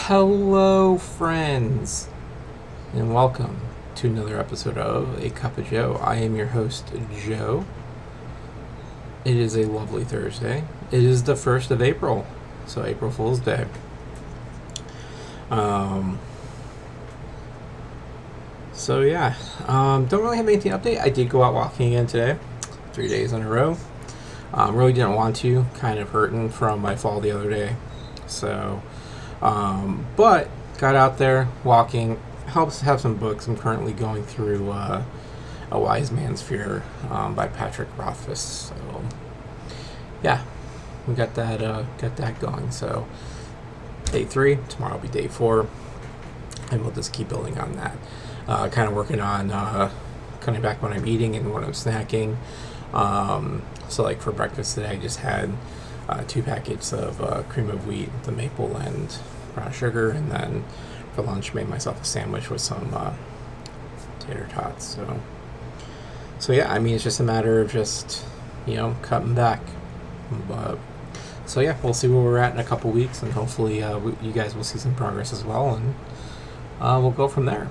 Hello, friends, and welcome to another episode of A Cup of Joe. I am your host, Joe. It is a lovely Thursday. It is the 1st of April, so April Fool's Day. Don't really have anything to update. I did go out walking again today, 3 days in a row. Really didn't want to, kind of hurting from my fall the other day. So, but got out there walking. Helps to have some books. I'm currently going through A Wise Man's Fear by Patrick Rothfuss. So, yeah, we got that going. So, day 3. Tomorrow will be day 4, and we'll just keep building on that. Kind of working on cutting back when I'm eating and when I'm snacking. So, like for breakfast today, I just had 2 packets of cream of wheat, the maple and brown sugar, and then for lunch made myself a sandwich with some tater tots. So yeah, I mean, it's just a matter of just cutting back. But so yeah, we'll see where we're at in a couple weeks, and hopefully you guys will see some progress as well, and we'll go from there.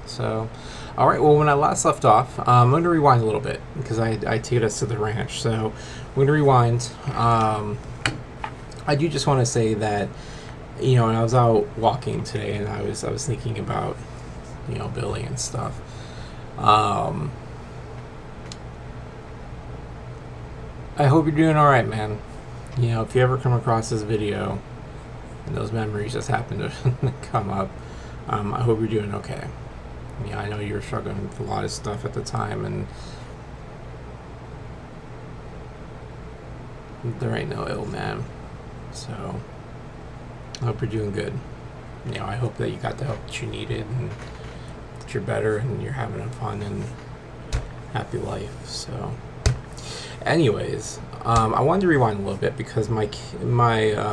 So, all right. Well, when I last left off, I'm going to rewind a little bit because I took us to the ranch. So we're going to rewind. I do just want to say that, when I was out walking today and I was thinking about, Billy and stuff. I hope you're doing all right, man. If you ever come across this video and those memories just happen to come up, I hope you're doing okay. I know you were struggling with a lot of stuff at the time, and there ain't no ill, man. So I hope you're doing good. I hope that you got the help that you needed, and that you're better, and you're having a fun and happy life. So anyways, I wanted to rewind a little bit because my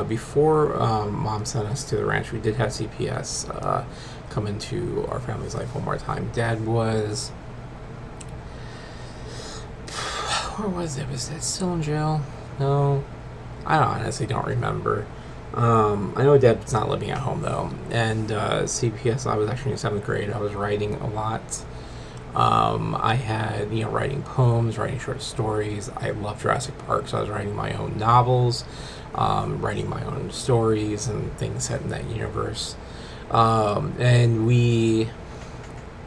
before Mom sent us to the ranch, we did have CPS come into our family's life one more time. Dad was, where was it? Was Dad still in jail? No, I honestly don't remember. I know Dad was not living at home though, and CPS. I was actually in 7th grade. I was writing a lot. I had, writing poems, writing short stories. I love Jurassic Park, so I was writing my own novels, writing my own stories and things set in that universe. And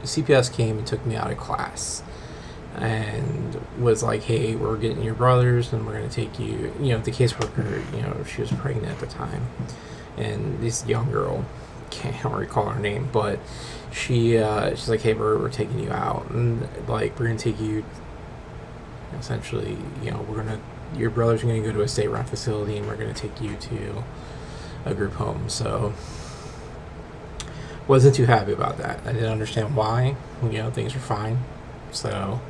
CPS came and took me out of class and was like, hey, we're getting your brothers and we're going to take you, the caseworker, she was pregnant at the time. And this young girl, can't recall her name, but she's like, hey, we're taking you out, and like we're gonna take you, essentially, your brothers are gonna go to a state-run facility, and we're gonna take you to a group home. So wasn't too happy about that. I didn't understand why. Things were fine. So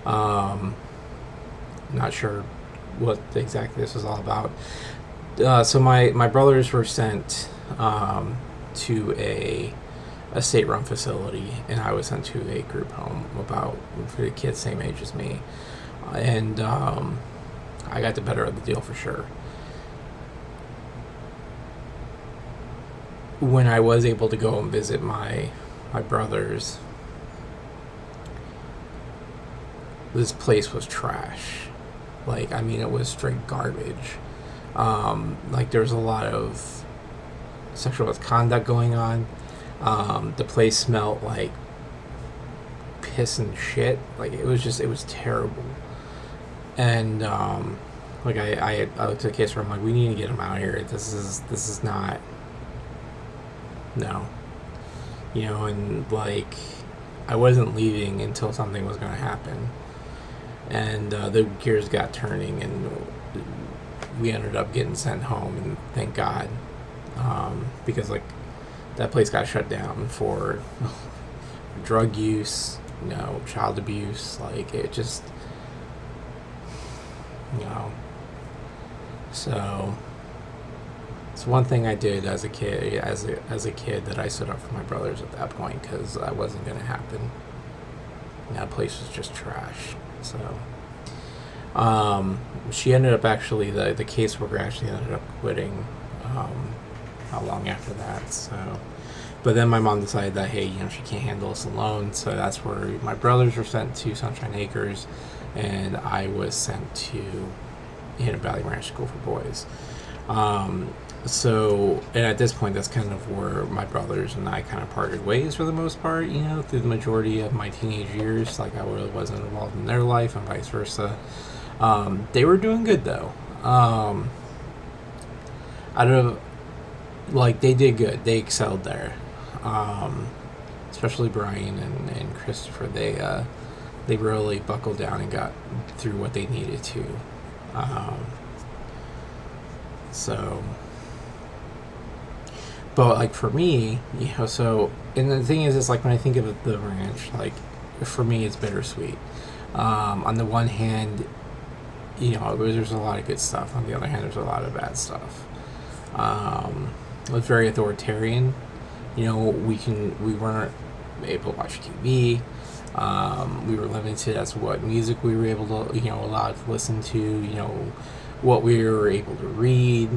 not sure what exactly this was all about. So my brothers were sent to a state-run facility, and I was sent to a group home for the kids same age as me, and I got the better of the deal for sure. When I was able to go and visit my brothers, this place was trash. It was straight garbage. There was a lot of sexual misconduct going on. The place smelled like piss and shit. It was terrible. And I looked at the case where I'm like, we need to get him out of here. This is not, no. And I wasn't leaving until something was going to happen. And the gears got turning, and we ended up getting sent home, and thank God. Because that place got shut down for drug use, child abuse. It just, So it's one thing I did as a kid, that I stood up for my brothers at that point, because that wasn't going to happen. That place was just trash. So she ended up the caseworker actually ended up quitting not long after that. So, but then my mom decided that, hey, she can't handle us alone. So that's where my brothers were sent to Sunshine Acres, and I was sent to Hidden Valley Ranch School for Boys. So, and at this point, that's kind of where my brothers and I kind of parted ways for the most part, through the majority of my teenage years. Like, I really wasn't involved in their life and vice versa. They were doing good, though. I don't know, like, they did good. They excelled there. Especially Brian and Christopher. They really buckled down and got through what they needed to. So, but like for me, so, and the thing is like when I think of the ranch, like for me, it's bittersweet. On the one hand, there's a lot of good stuff. On the other hand, there's a lot of bad stuff. It was very authoritarian. We weren't able to watch TV. We were limited as to what music we were able to, allowed to listen to, what we were able to read,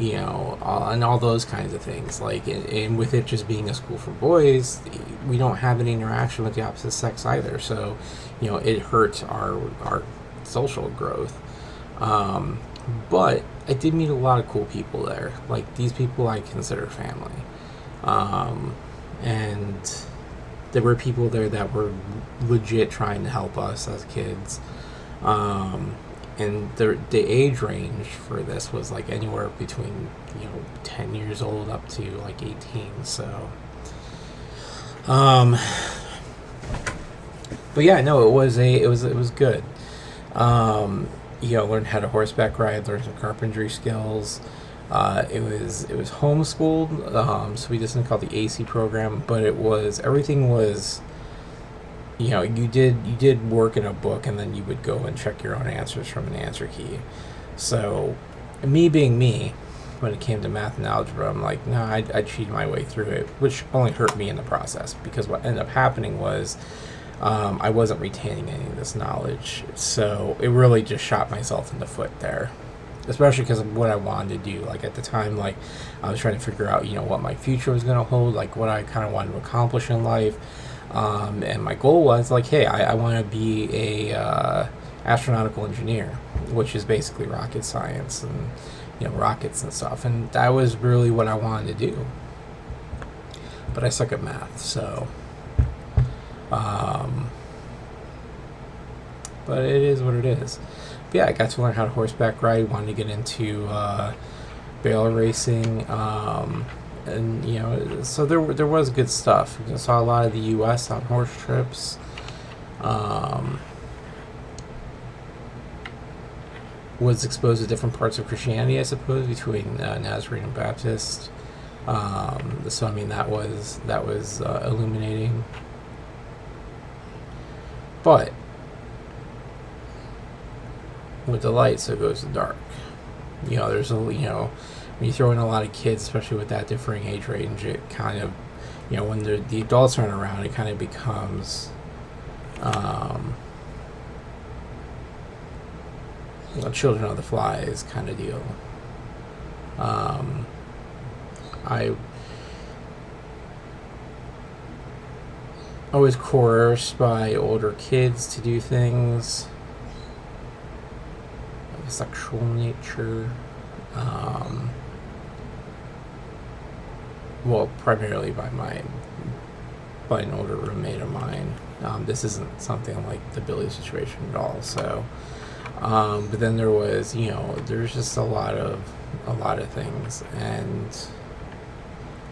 and all those kinds of things. Like, and with it just being a school for boys, we don't have any interaction with the opposite sex either. So, it hurts our social growth. But I did meet a lot of cool people there. Like, these people I consider family. And there were people there that were legit trying to help us as kids. And the age range for this was like anywhere between 10 years old up to like 18. So, but yeah, no, it was good. Learned how to horseback ride, learned some carpentry skills. It was homeschooled, so we just didn't call it the AC program, but everything was, you did work in a book, and then you would go and check your own answers from an answer key. So, me being me, when it came to math and algebra, I'm like, no, I cheated my way through it, which only hurt me in the process, because what ended up happening was, I wasn't retaining any of this knowledge, so it really just shot myself in the foot there. Especially because of what I wanted to do. Like, at the time, like, I was trying to figure out, what my future was going to hold, like, what I kind of wanted to accomplish in life. And my goal was, like, hey, I want to be a astronautical engineer, which is basically rocket science and, rockets and stuff. And that was really what I wanted to do. But I suck at math, so... but it is what it is. But yeah, I got to learn how to horseback ride, wanted to get into barrel racing, and so there was good stuff. I saw a lot of the U.S. on horse trips. Was exposed to different parts of Christianity, I suppose, between Nazarene and Baptist. So I mean that was illuminating. But with the light, so goes the dark. There's when you throw in a lot of kids, especially with that differing age range, it kind of, when the adults aren't around, it kind of becomes, children of the flies kind of deal. I always coerced by older kids to do things of a sexual nature. Well, primarily by an older roommate of mine. This isn't something like the Billy situation at all. So, but then there was, there's just a lot of things, and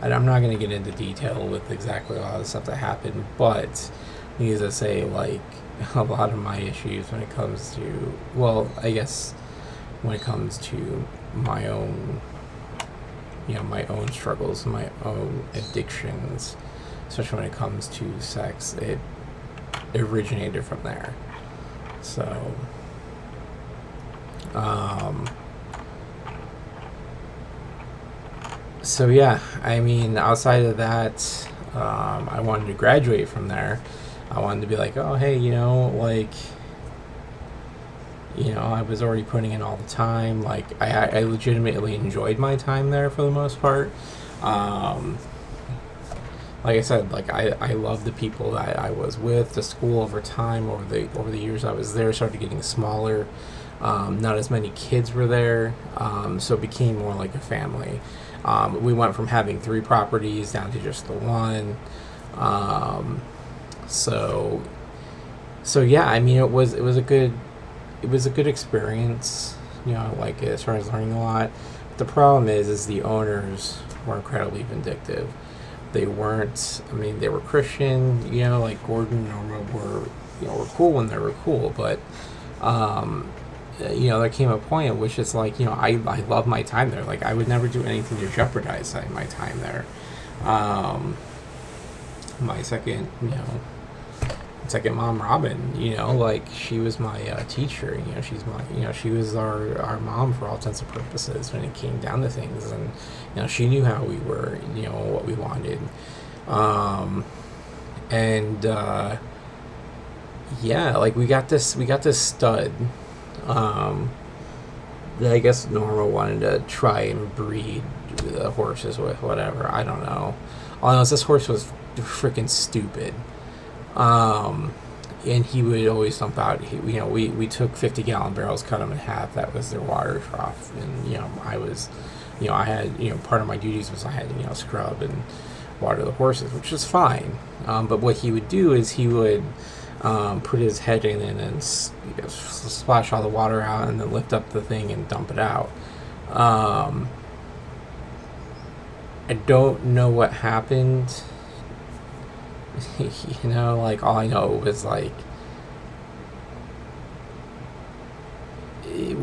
I'm not going to get into detail with exactly all the stuff that happened, but needless to say, like, a lot of my issues when it comes to, well, I guess when it comes to my own, my own struggles, my own addictions, especially when it comes to sex, it originated from there. So, so yeah, I mean, outside of that, I wanted to graduate from there. I wanted to be like, oh, hey, like, I was already putting in all the time. Like I legitimately enjoyed my time there for the most part. Um, like I said, like I love the people that I was with. The school over time, over the years I was there, started getting smaller. Not as many kids were there, so it became more like a family. We went from having 3 properties down to just the one. Um, so so yeah, I mean it was a good experience. Like as far as learning a lot. The problem is the owners were incredibly vindictive. They weren't. I mean, they were Christian. Like Gordon and Norma were cool when they were cool, but um, there came a point at which it's like, I love my time there. Like, I would never do anything to jeopardize my time there. Um, my second mom, Robin, like she was my teacher. She was our mom for all intents and purposes when it came down to things, and she knew how we were, what we wanted, um, and yeah, like we got this stud. Um, that I guess Norma wanted to try and breed the horses with, whatever. I don't know. All I know is this horse was freaking stupid. Um, and he would always dump out. We took 50-gallon barrels, cut them in half. That was their water trough, and I had, part of my duties was I had to scrub and water the horses, which was fine. But what he would do is he would put his head in and splash all the water out, and then lift up the thing and dump it out. Um, I don't know what happened. Like all I know was like it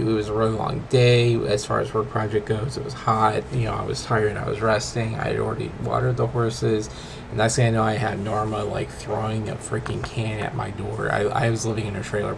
was a really long day as far as work project goes. It was hot. I was tired. I was resting. I had already watered the horses, and that's when I know I had Norma like throwing a freaking can at my door. I was living in a trailer.